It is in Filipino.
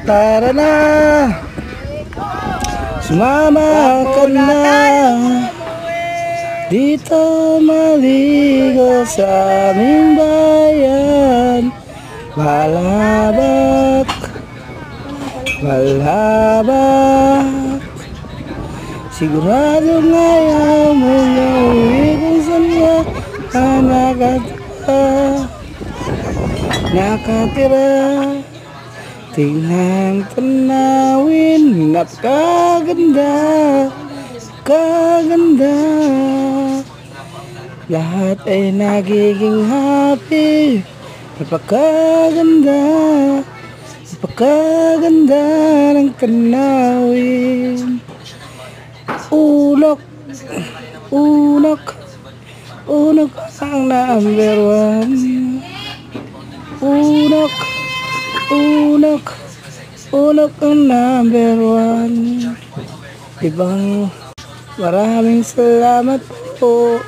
Tara na, sumama ka na, dito maligo sa aming bayan. Malabak, malabak, sigurado ngayon mo na uwi kung saan ka nakatira. Tingnan tanawin, napakaganda, kaganda. Lahat ay nagiging happy. Napakaganda, napakaganda ng tanawin. Ulok, unok, unok ang number one. Unok, unok, unok ang number one. Ibang maraming salamat po.